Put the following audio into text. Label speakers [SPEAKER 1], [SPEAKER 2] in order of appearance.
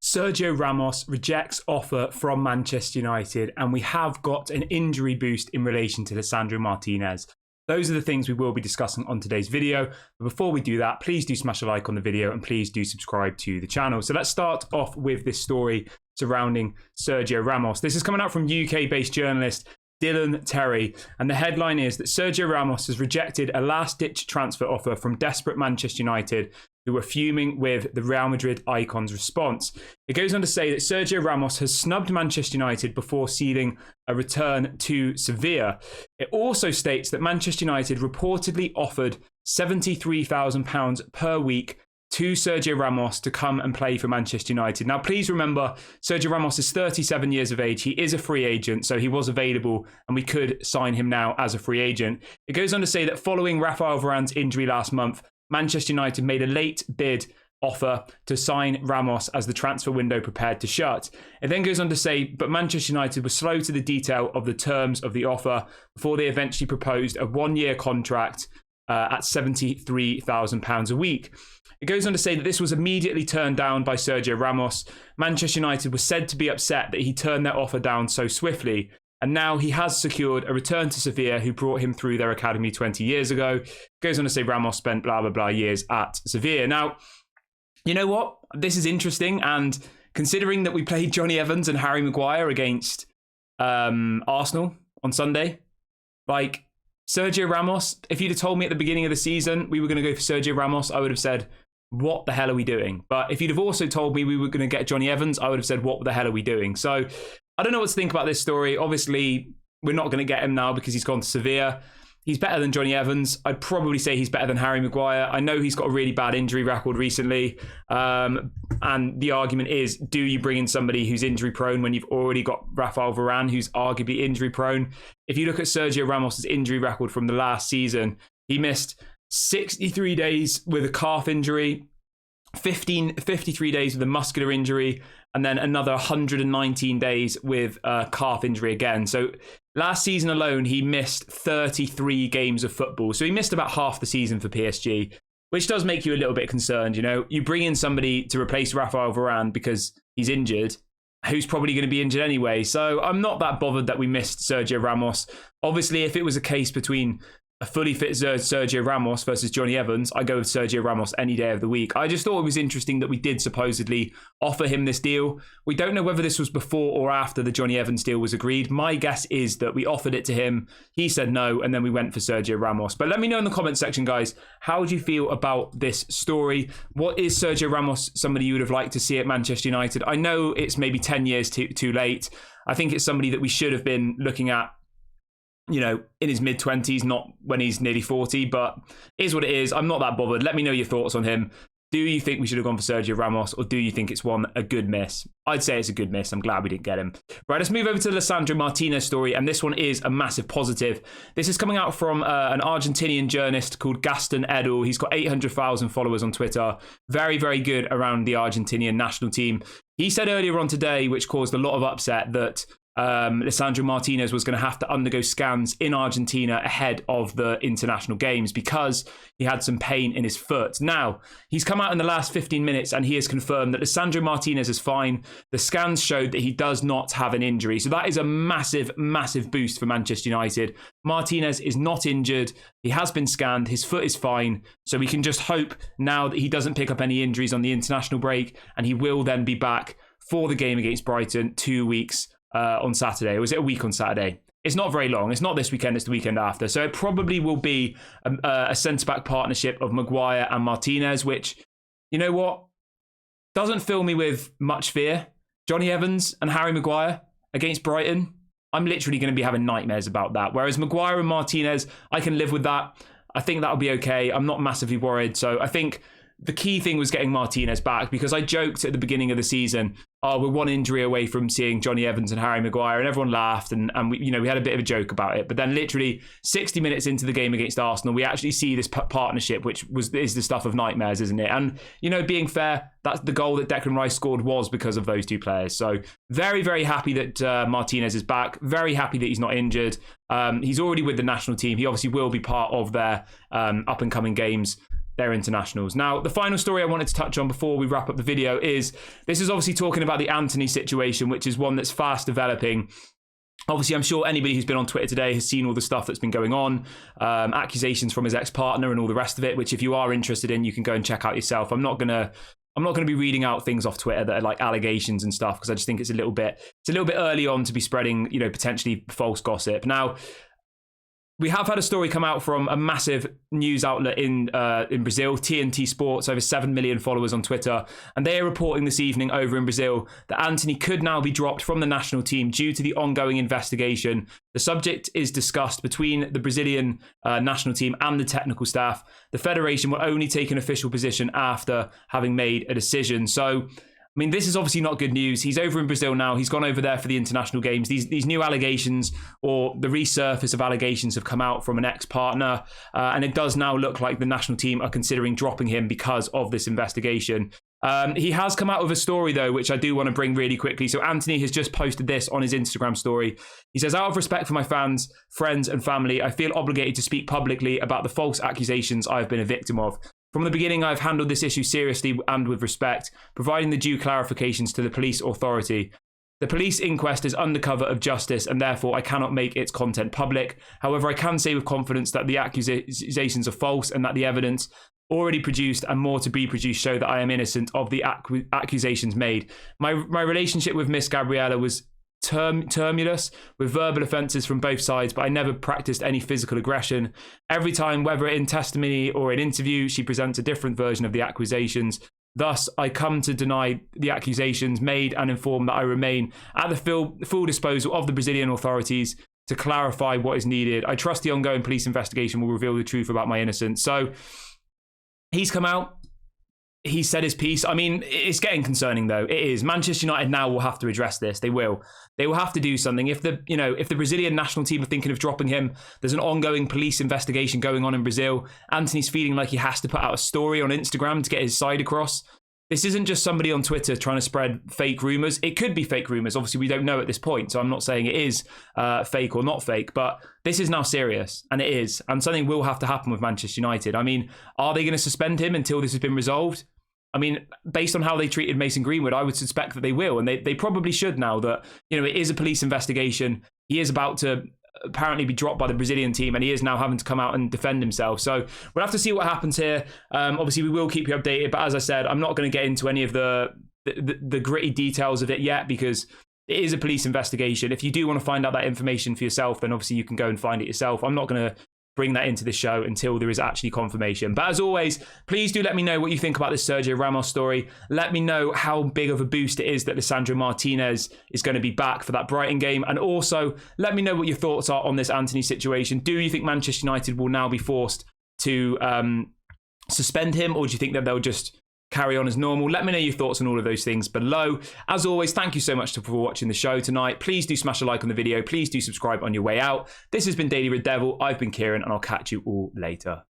[SPEAKER 1] Sergio Ramos rejects offer from Manchester United, and we have got an injury boost in relation to Lisandro Martinez. Those are the things we will be discussing on today's video. But before we do that, please do smash a like on the video and please do subscribe to the channel. So let's start off with this story surrounding Sergio Ramos. This is coming out from UK-based journalist Dylan Terry, and the headline is that Sergio Ramos has rejected a last-ditch transfer offer from desperate Manchester United, who were fuming with the Real Madrid icon's response. It goes on to say that Sergio Ramos has snubbed Manchester United before sealing a return to Sevilla. It also states that Manchester United reportedly offered £73,000 per week to Sergio Ramos to come and play for Manchester United. Now, please remember, Sergio Ramos is 37 years of age. He is a free agent, so he was available and we could sign him now as a free agent. It goes on to say that following Rafael Varane's injury last month, Manchester United made a late bid offer to sign Ramos as the transfer window prepared to shut. It then goes on to say, but Manchester United were slow to the detail of the terms of the offer before they eventually proposed a one-year contract at £73,000 a week. It goes on to say that this was immediately turned down by Sergio Ramos. Manchester United was said to be upset that he turned their offer down so swiftly. And now he has secured a return to Sevilla, who brought him through their academy 20 years ago. Goes on to say Ramos spent blah, blah, blah years at Sevilla. Now, you know what? This is interesting. And considering that we played Johnny Evans and Harry Maguire against Arsenal on Sunday, like Sergio Ramos, if you'd have told me at the beginning of the season we were going to go for Sergio Ramos, I would have said, what the hell are we doing? But if you'd have also told me we were going to get Johnny Evans, I would have said, what the hell are we doing? So I don't know what to think about this story. Obviously, we're not going to get him now because he's gone to Sevilla. He's better than Johnny Evans. I'd probably say he's better than Harry Maguire. I know he's got a really bad injury record recently. And the argument is, do you bring in somebody who's injury prone when you've already got Rafael Varane, who's arguably injury prone? If you look at Sergio Ramos' injury record from the last season, he missed 63 days with a calf injury, 53 days with a muscular injury, and then another 119 days with a calf injury again. So last season alone, he missed 33 games of football. So he missed about half the season for PSG, which does make you a little bit concerned. You know, you bring in somebody to replace Rafael Varane because he's injured, who's probably going to be injured anyway. So I'm not that bothered that we missed Sergio Ramos. Obviously, if it was a case between a fully fit Sergio Ramos versus Johnny Evans, I go with Sergio Ramos any day of the week. I just thought it was interesting that we did supposedly offer him this deal. We don't know whether this was before or after the Johnny Evans deal was agreed. My guess is that we offered it to him, he said no, and then we went for Sergio Ramos. But let me know in the comment section, guys, how do you feel about this story? What is Sergio Ramos somebody you would have liked to see at Manchester United? I know it's maybe 10 years too late. I think it's somebody that we should have been looking at, you know, in his mid-20s, not when he's nearly 40, but it is what it is. I'm not that bothered. Let me know your thoughts on him. Do you think we should have gone for Sergio Ramos, or do you think it's a good miss? I'd say it's a good miss. I'm glad we didn't get him. Right, let's move over to the Lisandro Martinez story, and this one is a massive positive. This is coming out from an Argentinian journalist called Gaston Edel. He's got 800,000 followers on Twitter. Very, very good around the Argentinian national team. He said earlier on today, which caused a lot of upset, that Lisandro Martinez was going to have to undergo scans in Argentina ahead of the international games because he had some pain in his foot. Now, he's come out in the last 15 minutes and he has confirmed that Lisandro Martinez is fine. The scans showed that he does not have an injury. So that is a massive, massive boost for Manchester United. Martinez is not injured. He has been scanned. His foot is fine. So we can just hope now that he doesn't pick up any injuries on the international break, and he will then be back for the game against Brighton 2 weeks on Saturday. Or was it a week on Saturday? It's not very long. It's not this weekend, it's the weekend after. So it probably will be a centre-back partnership of Maguire and Martinez, which, you know what, doesn't fill me with much fear. Johnny Evans and Harry Maguire against Brighton, I'm literally going to be having nightmares about that. Whereas Maguire and Martinez, I can live with that. I think that'll be okay. I'm not massively worried. So I think the key thing was getting Martinez back, because I joked at the beginning of the season, oh, we're one injury away from seeing Johnny Evans and Harry Maguire, and everyone laughed, and we, you know, we had a bit of a joke about it. But then literally 60 minutes into the game against Arsenal, we actually see this partnership, which is the stuff of nightmares, isn't it? And, you know, being fair, that's the goal that Declan Rice scored was because of those two players. So very, very happy that Martinez is back. Very happy that he's not injured. He's already with the national team. He obviously will be part of their up-and-coming games their internationals. Now, the final story I wanted to touch on before we wrap up the video is, this is obviously talking about the Antony situation, which is one that's fast developing. Obviously, I'm sure anybody who's been on Twitter today has seen all the stuff that's been going on, accusations from his ex-partner and all the rest of it, which if you are interested in, you can go and check out yourself. I'm not gonna be reading out things off Twitter that are like allegations and stuff, because I just think it's a little bit early on to be spreading, potentially false gossip. Now, we have had a story come out from a massive news outlet in Brazil, TNT Sports, over 7 million followers on Twitter, and they are reporting this evening over in Brazil that Antony could now be dropped from the national team due to the ongoing investigation. The subject is discussed between the Brazilian national team and the technical staff. The federation will only take an official position after having made a decision. So, I mean, this is obviously not good news. He's over in Brazil now. He's gone over there for the international games. These new allegations, or the resurface of allegations, have come out from an ex-partner. And it does now look like the national team are considering dropping him because of this investigation. He has come out with a story, though, which I do want to bring really quickly. So Antony has just posted this on his Instagram story. He says, "Out of respect for my fans, friends and family, I feel obligated to speak publicly about the false accusations I've been a victim of. From the beginning, I've handled this issue seriously and with respect, providing the due clarifications to the police authority. The police inquest is under cover of justice, and therefore I cannot make its content public. However, I can say with confidence that the accusations are false and that the evidence already produced and more to be produced show that I am innocent of the accusations made. My relationship with Miss Gabriella was tumultuous, with verbal offences from both sides, but I never practiced any physical aggression. Every time, whether in testimony or in interview, she presents a different version of the accusations. Thus, I come to deny the accusations made and inform that I remain at the full disposal of the Brazilian authorities to clarify what is needed. I trust the ongoing police investigation will reveal the truth about my innocence." So he's come out. He said his piece. I mean, it's getting concerning, though. It is. Manchester United now will have to address this. They will. They will have to do something. If the Brazilian national team are thinking of dropping him, there's an ongoing police investigation going on in Brazil. Antony's feeling like he has to put out a story on Instagram to get his side across. This isn't just somebody on Twitter trying to spread fake rumours. It could be fake rumours. Obviously, we don't know at this point, so I'm not saying it is fake or not fake, but this is now serious, and it is. And something will have to happen with Manchester United. I mean, are they going to suspend him until this has been resolved? I mean, based on how they treated Mason Greenwood, I would suspect that they will, and they probably should now that, it is a police investigation. He is about to apparently be dropped by the Brazilian team, and he is now having to come out and defend himself. So we'll have to see what happens here. Obviously, we will keep you updated, but as I said, I'm not going to get into any of the gritty details of it yet, because it is a police investigation. If you do want to find out that information for yourself, then obviously you can go and find it yourself. I'm not going to bring that into the show until there is actually confirmation. But as always, please do let me know what you think about this Sergio Ramos story. Let me know how big of a boost it is that Lisandro Martinez is going to be back for that Brighton game. And also, let me know what your thoughts are on this Antony situation. Do you think Manchester United will now be forced to suspend him, or do you think that they'll just carry on as normal? Let me know your thoughts on all of those things below. As always, thank you so much for watching the show tonight. Please do smash a like on the video. Please do subscribe on your way out. This has been Daily Red Devil. I've been Kieran, and I'll catch you all later.